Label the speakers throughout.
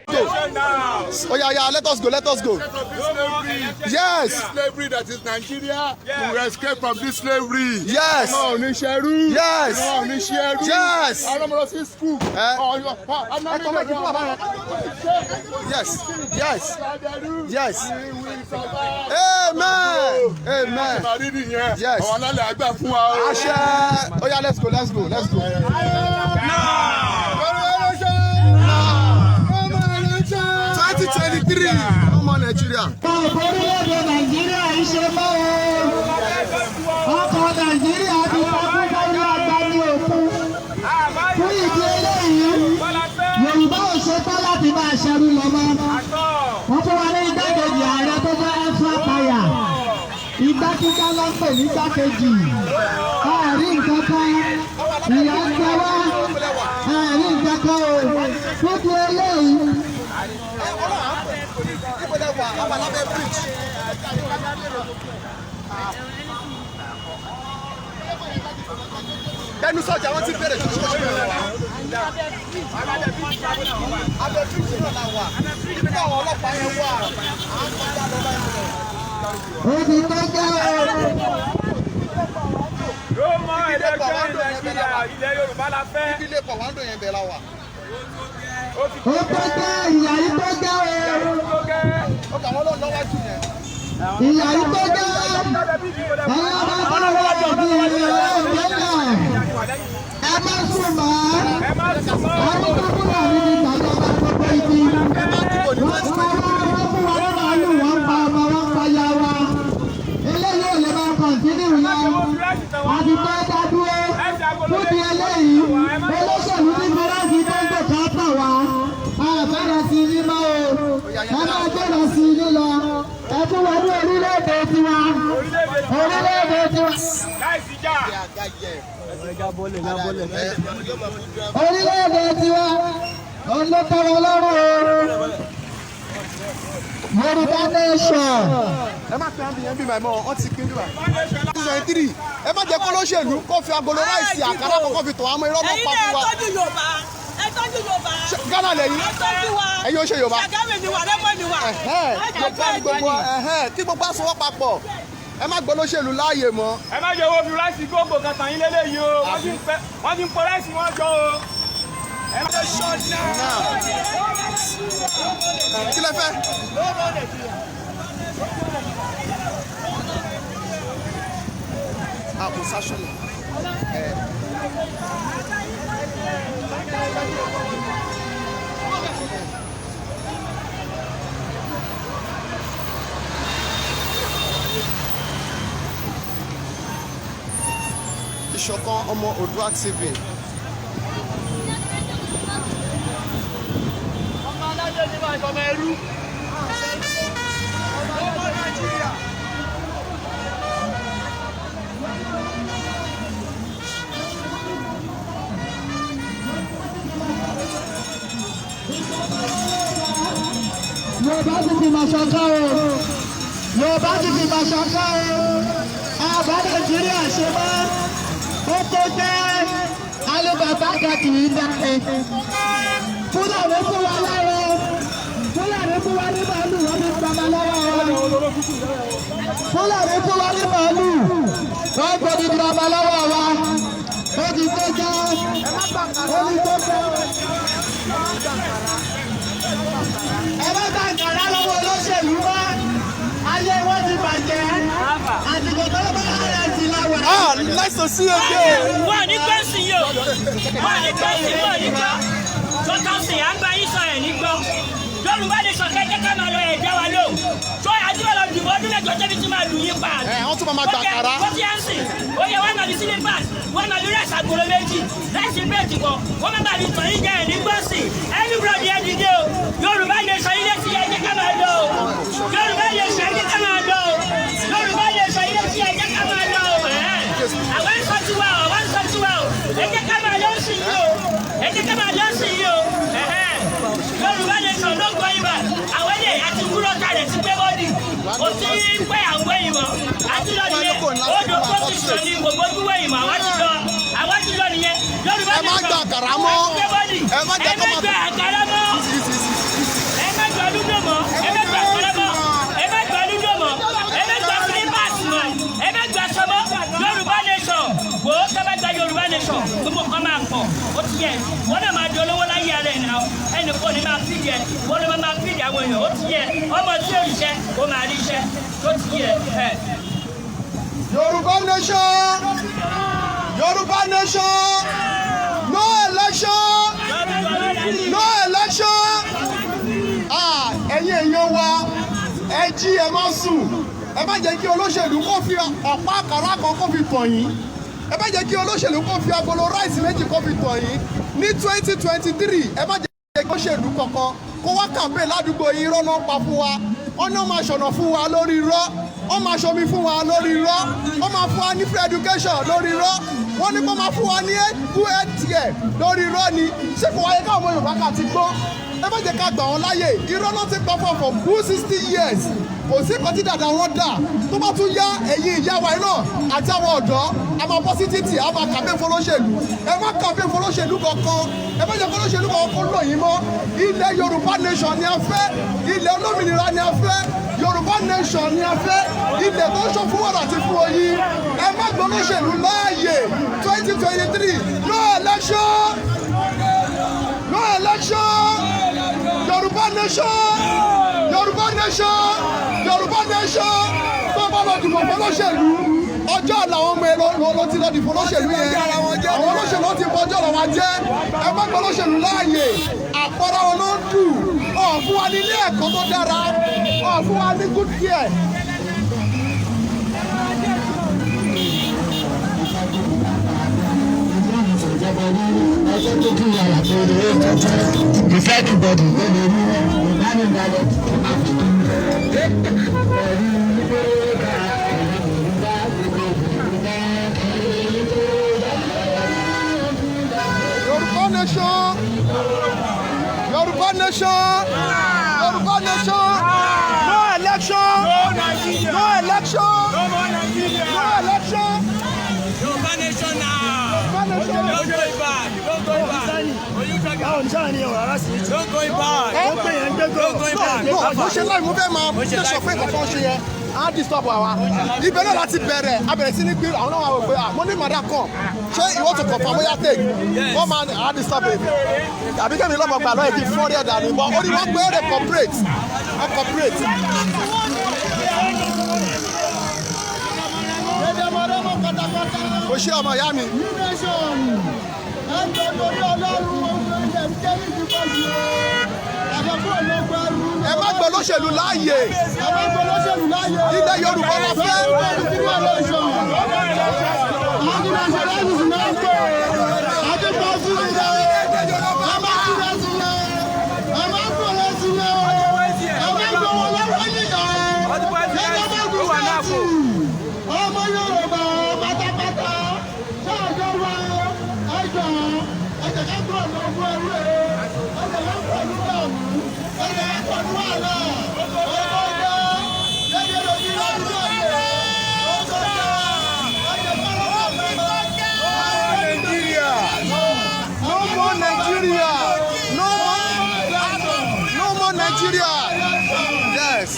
Speaker 1: Oh yeah, let us go. Yes.
Speaker 2: Slavery that is Nigeria. We will escape from this slavery.
Speaker 1: Yes. Yes. Yes. Yes. Yes. Amen. Yes. Oh yeah, let's go. 2023, come on Nigeria.
Speaker 3: Orílẹ̀-èdè Nàìjíríà ń ṣe mọ́ o. Ọkọ̀ Nàìjíríà ti fọwọ́ báyọ̀ àgbáyé òkun. Fún ìdí eléyìí, Yorùbá ò ṣe tán láti máa ṣẹrú lọ mọ́. Wọ́n fún wa ní igbákejì ààrẹ tó jẹ́ F1 Fire. Igbá kíká ló ń pè ní igbákejì. Ààrí nǹkan kan, ìyá ń jẹ wá. Ààrí nǹkan kan o. Fún ìdí eléyìí.
Speaker 1: Bẹ́ẹ̀ni sọ́jà wọ́n ti bẹ̀rẹ̀ ṣoṣo abẹ́ fíjì náà la wà níbi táwọn ọlọ́pàá yẹn wà á ń kọjá lọ báyìí.
Speaker 3: Ó ti tọ́jú
Speaker 4: yóò mọ ẹ̀ẹ́dẹ́gbẹ́ Nàìjíríà ilẹ̀ Yorùbá la fẹ́.
Speaker 1: Ilé Pọ̀wándò yẹn bẹ̀ la wà.
Speaker 3: ó tó jẹ́ ìyá yìí tó jẹ́ o.
Speaker 1: Ó kà wọ́n lọ lọ́wọ́jú yẹn.
Speaker 3: Ìyá yìí tó jẹ́ ẹ má sùn mọ́. Àwọn tó kúrò nínú ìgbàjọba gbogbo ibi. Wọ́n ti fún wa lọ́wọ́ àlù wọ́n pa ọmọ wọn pa ya wa. Eléyìí ò lè máa kọ̀ǹtínú lọ. Àti tó dá dúró. Fún ti eléyìí, olóṣèlú ti fi láti gbọ́ngbò ká tà wá. Àbẹ̀rẹ̀ sí ní mọ́ o. Ẹ máa bẹ̀rẹ̀ sí ní lọ. Ẹ tún wọ ní orílẹ̀-èdè tiwa. Orílẹ̀-èdè tiwa. Orílẹ̀-èdè tiwa. Olókòwò lọ́rùn o. Yorùbá nation.
Speaker 1: Ẹ má pẹ́ àbíyẹn bí màmá ọ ti pín níbà. 2023 ẹ má jẹ́ kó lóṣèlú kó fi agolo ráìsì àkàrà kọ́kọ́ fi tọ̀ àmọ́ irọ́ kan pa fún wa.
Speaker 5: Ẹ̀yin Yorùbá. Ẹ tọ́jú Yorùbá.
Speaker 1: Ghana lẹ́yìn.
Speaker 5: Ẹ tọ́jú wa.
Speaker 1: Ẹ̀yin ó ṣe Yorùbá.
Speaker 5: Ṣàgámì ni wà, Lẹ́mọ̀ ni wà.
Speaker 1: Kí gbogbo aṣọwọ́ papọ̀. Ẹ má gbọ́ lóṣèlú láàyè mọ́.
Speaker 4: Ẹ má jẹ́ owó fi ráìsì gbogbo kan tàn yín lélẹ́yìí o. Wọ́n ti ń pọ̀ ráìsì wọn jọ o. Ẹ má jẹ́ ṣọ́ọ̀nà.
Speaker 1: Kí lẹ fẹ́? Àkùsàṣọ ni. Ìṣọ̀kan ọmọ Oòduà TV.
Speaker 4: Ọmọ alájẹ́ ni máa ṣọmọ ẹrú. Ọmọ Nàìjíríà.
Speaker 3: Yorùbá ti fi máa ṣọ̀kan o. Yorùbá ti fi máa ṣọ̀kan o. Àbá Nàìjíríà ṣe mọ́. Ó tó jẹ́ alùpàpà kàkì í dáre. Fúlàní fún wa lára. Fúlàní fún wa ní màálù wọ́n fi pamọ́ lọ́wọ́ wa. Fúlàní fún wa ní màálù wọ́n gbọ́dọ̀ pamọ́ lọ́wọ́ wa. Ó ti tó jẹ́. Ó ti tó jẹ́. Ẹ má bá àgbàrá lọ́wọ́ olóṣèlú wá. Ayé wọn ti bàjẹ́. Àsìkò tó bá rẹ̀ sí láwọ̀.
Speaker 1: Nice to see you again.
Speaker 5: Wọ́n ní gbèsè yìí o. Wọ́n ní gbèsè yìí o ní gbọ́. Tó tán sí à ń gba yín sọ ẹ̀ ní gbọ́. Yorùbá lè sọ kẹ́kẹ́ ká máa lọ ẹ̀jẹ̀ wa lò. Tó àdúrà lọ dìbò ọdún lẹ́jọ́ tẹ́bí tí máa lù yín pa.
Speaker 1: Wọ́n tún máa gbà kàrá.
Speaker 5: Ó ti ẹ̀ ń sìn. Ó yẹ wọ́n máa di sílé pass. Wọ́n máa di rẹ́sì àgbòrò méjì. Rẹ́sì bẹ́ẹ̀tì kan. Wọ́n máa di tàn yín jẹ́ ẹ̀ ní gbọ́sì. Everybody ẹ̀ dìde o. Yorùbá lè sọ ilé tí ẹ̀jẹ̀ ká máa lọ o. Yorùbá lè sọ ẹ̀jẹ̀ ká máa lọ o. Yorùbá lè sọ ilé tí ẹ̀jẹ̀ ká máa lọ o. Àwọn ń sọ tiwa o. Àwọn ń sọ tiwa o. Ẹ̀jẹ̀ ká máa lọ sí yìí o. Ẹ̀jẹ̀ ká máa lọ sí yìí o. Yorùbá lè sọ ló gbọ́ ibà. Àwọn ilé àti wúrọ̀ kalẹ̀ ti gbé bọ́ọ̀dì. Kò sí pé à ń gbé ìmọ̀. Àti lọ́dún yẹn. odò kó ti sọ ní gbogbo ojúwé ìmọ̀ àwọn ti lọ nìyẹn Yorùbá
Speaker 1: ẹ má gba àkàrà mọ́ ẹ má jẹ́ kó máa
Speaker 5: gba àkàrà mọ́ ẹ má gba lúdò mọ́ ẹ má gba àkàrà mọ́ ẹ má gba lúdò mọ́ ẹ má gba sílípàsì mọ́ ẹ má gba sọmọ́ Yorùbá nation wò ó sábà gba Yorùbá nation gbogbo kan máa pọ̀ ó ti yẹ wọ́n náà máa di olówó láyé ara ẹ̀ náà ẹnì kan ní máa fìdí ẹ̀ wọ́n ló máa fìdí àwọn èèyàn ó ti yẹ ọmọ tí ò ríṣẹ́ ó máa ríṣẹ́ ó ti yẹ ẹ̀.
Speaker 1: Yoruba nation, Yoruba nation, no election, no election. Ẹ̀yin èèyàn wa, ẹ jí ẹ má sùn, ẹ má jẹ́ kí olóṣèlú kó fi ọ̀pá àkàrà kan kó fi tàn yín, ẹ má jẹ́ kí olóṣèlú kó fi agolo ráìsì méjì kó fi tàn yín. Ní 2023, ẹ má jẹ́ kí olóṣèlú kankan kó wá kàmpé ládùúgbò yín irọ́ náà pa fún wa, wọ́n náà máa ṣọ̀nà fún wa lórí irọ́. Wọ́n máa ṣomi fún wa lórí irọ́, wọ́n máa fún wa ní free education lórí irọ́, wọ́n ní kó máa fún wa ní good health care lórí irọ́ ni. Ṣé kò wáyé káwọn ọmọ Yorùbá ká ti gbọ́? Ẹ má jẹ́ ká gbà wọ́n láyè, irọ́ náà ti gbọ́ for good 60 years. Kò sí nǹkan tí dàda wọn dà. Tó bá tún yá ẹ̀yin ìyá wa iná àti àwọn ọ̀dọ́, a máa bọ́ sí títì, a máa kàmpé fọlọ́ṣèlú. Ẹ má kàmpé fọlọ́ṣèlú kankan, ẹ má jẹ́ fọlọ́ṣèlú kankan kó lò yín mọ́. Ilẹ̀ Yorùbá nation ni a fẹ́, ilẹ̀ olómìnira ni a fẹ́. Yorùbá nation ni a fẹ́, ilẹ̀ tó ṣọ́ fún wàrà àti fún oyin. Ẹ má gbọ́ olóṣèlú láàyè 2023 no election, no election. Yorùbá nation, Yorùbá nation, Yorùbá nation. Tó bá lọ dìbò fún olóṣèlú, ọjọ́ ọ̀la àwọn ọmọ ẹ ló ti lọ dìbò olóṣèlú yẹn. Àwọn olóṣèlú ti bọ́jọ́ ọ̀la wa jẹ́. Ẹ má gbọ́ olóṣèlú láàyè, àpárá wọn ló ń dùn. Fún wa ní ilé ẹ̀kọ́ tó dára, fún wa ní good care. Yoruba nation, Yoruba nation, Yoruba nation, no election, no election, no election.
Speaker 4: Yoruba nation now.
Speaker 1: Yoruba nation.
Speaker 4: Don't go back. Don't go back. Don't go back. Don't go back.
Speaker 1: Mo ṣe láì mú bẹ́ẹ̀ máa ṣe sọ pé kankan ṣe yẹn á disturb wa. Ibẹ̀ náà láti bẹ̀rẹ̀ abẹ̀rẹ̀ sí ní gbé àwọn náà wà wò pé mo ní màdà kan ṣé ìwọ tó kọ̀ fún amóyá take wọ́n máa á disturb it. Àbí kẹ́mi lọ́mọ gbà lọ́yẹ̀ kí fọ́ọ̀rẹ́ ẹ̀dá ni bọ́ ó ní wọ́n gbé ẹ̀rẹ̀ corporate wọ́n corporate. Mo ṣe ọmọ ìyá mi. Ẹ má gbọ́ olóṣèlú láàyè. Ilẹ̀ Yorùbá la fẹ́.
Speaker 3: Ọmọ Yorùbá pátápátá ṣáàjọ wa ẹjọ́ ẹjọ́ kẹ́kọ̀ọ́ ló fún ẹrú ẹ̀ ẹjọ́ kẹ́kọ̀ọ́ ló wà wù ẹjọ́ kẹ́kọ̀ọ́ ló wà náà ọjọ́ ẹjọ́ lójú lọ́dún ọ̀yẹ́ ọjọ́
Speaker 1: Nigeria, no more Nigeria, no more Nigeria. Yes.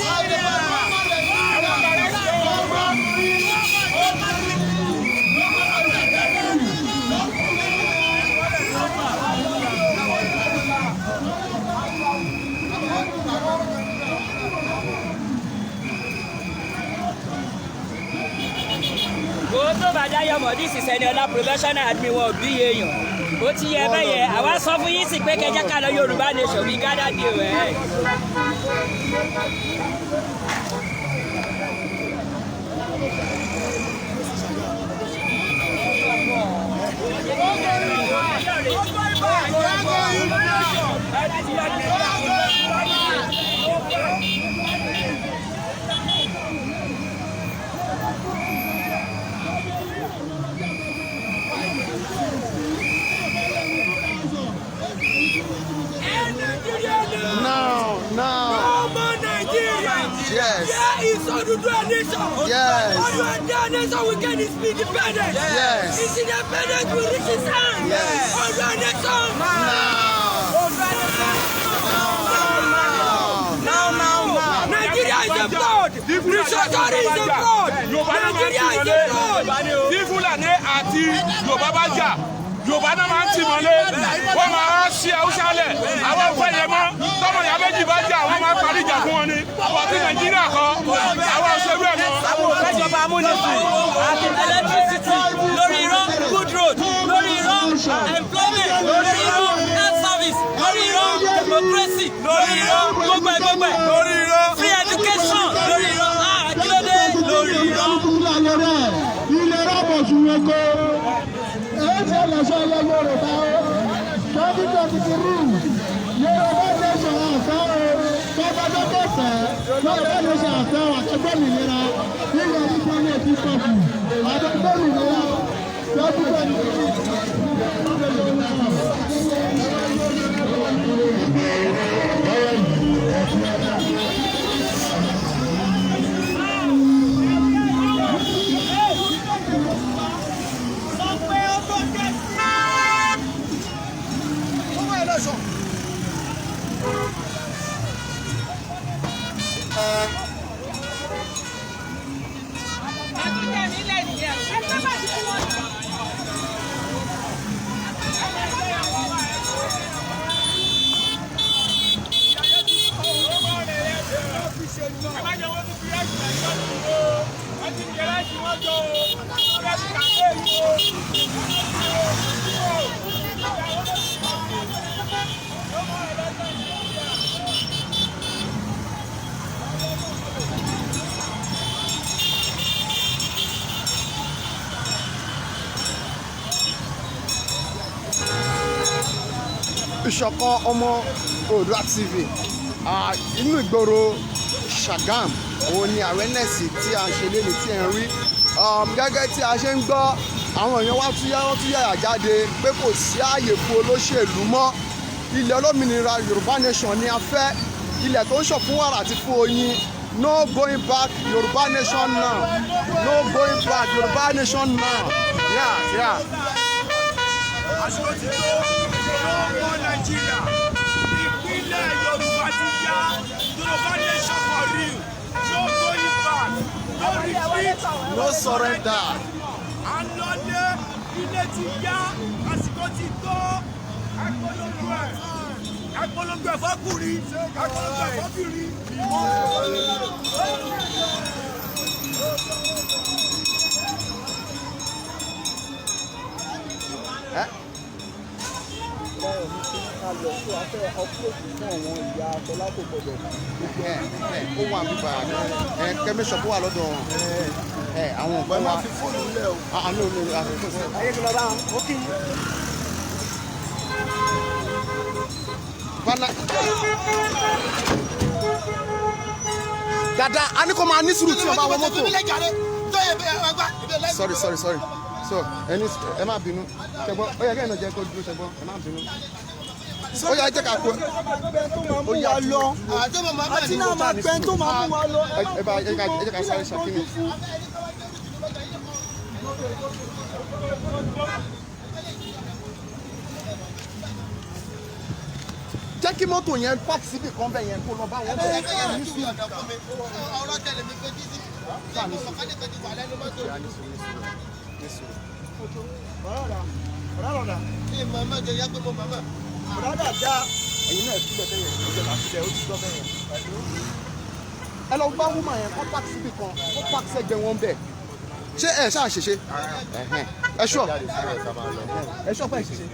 Speaker 5: tó bá dáyọ̀ mọ̀ this is Eniola professional admin wọn ò bí èèyàn ó ti yẹ bẹ́yẹ àwa sọ fún yín sí pé kẹjẹ ká lọ Yorùbá nation bí gádà dé rẹ̀.
Speaker 1: No more Nigeria. Yes.
Speaker 5: Odua nation.
Speaker 1: Yes.
Speaker 5: Odua nation will get its independence.
Speaker 1: Yes.
Speaker 5: Its independence will reach its hand.
Speaker 1: Yes.
Speaker 5: Odua nation. Now. Nigeria is a fraud. Restructuring is a fraud. Nigeria is a fraud.
Speaker 2: Tí Fúlàní àti Yorùbá bá jà, Yorùbá náà máa ń tì mọ́lé, wọ́n máa ṣí Haúsá lẹ̀, àwọn ọ̀fẹ́ yẹn mọ́, tọ́mọ ìyá méjì bá jà, wọ́n máa parí ìjà fún wọn ni. Àwọn tí Nàìjíríà kọ́, àwọn òṣèlú ẹ̀ mọ́.
Speaker 5: Àwọn òṣèjọba amúnisìn àti electricity lórí irọ́ good road lórí irọ́ employment lórí irọ́ health service lórí irọ́ democracy lórí irọ́ gbogbo lórí irọ́ free education lórí irọ́ àkílódé lórí irọ́.
Speaker 3: ilé rọ́bọ̀ ṣùgbọ́n kó èyí tí ó lọ sọ ilé Yorùbá ó 2023 Yorùbá nation àfẹ́ o tọ́gbọ́dọ́ tó fẹ́ Yorùbá nation àfẹ́ o àtẹ́gbọ́mìnira nígbà tí wọ́n ní ètí pọ̀jù àtẹ́gbọ́mìnira
Speaker 1: 'Ìṣọ̀kan ọmọ Oòduà TV inú ìgboro Ṣàgám òun ni awareness tí a ń ṣe lélẹ tí ẹ ń rí gẹ́gẹ́ tí a ṣe ń gbọ́ àwọn èèyàn wá tún yàyà jáde pé kò sí ààyè fún olóṣèlú mọ́ ilẹ̀ olómìnira Yorùbá nation ni a fẹ́ ilẹ̀ tó ń ṣàn fún wàrà àti fún oyin no going back Yorùbá nation now no going back Yorùbá nation now yeah.
Speaker 2: Àṣọ ti tó ọmọ Nàìjíríà ìpínlẹ̀ Yorùbá ti yá Yorùbá nation for real no going back no retreat
Speaker 1: no surrender.
Speaker 2: Àlọ́lé ilé ti yá àsìkò ti tó agbolongo ẹ̀ fọ́kùnrin agbolongo ẹ̀ fọ́bìnrin.
Speaker 1: Ó wà bíbá kẹ́míṣọ̀ tó wà lọ́dọ̀ àwọn ọ̀gbẹ́ wa. Fi fóònù lẹ̀ o. Àánú mi àfikún sí. Ayé kí lọ bá wọn, ó kí. Dada, a ní kó máa ní sùúrù tí wọ́n bá wọ mọ́tò. Sorry. So, ẹ má bínú. Ṣẹ̀gbọ́n, ó yẹ kí ẹ̀nà jẹ́ kó dúró ṣẹ̀gbọ́n, ẹ má bínú. Ó yẹ jẹ́ ká kó. Ó yà lọ. Àti náà máa gbẹ́ tó máa mú wa lọ. Ẹ jẹ́ ká sáré ṣàkíní. Jẹ́ kí mọ́tò yẹn pàkì síbì kan bẹ̀ yẹn kó lọ bá wọn bẹ̀. Ẹ lọ gbá wúmà yẹn kó pàkì síbì kan kó pàkì sẹ́gbẹ̀ wọn bẹ̀. Ṣé ẹ ṣáà ṣèṣe? Ẹ ṣọ́ pẹ́ ṣèṣe.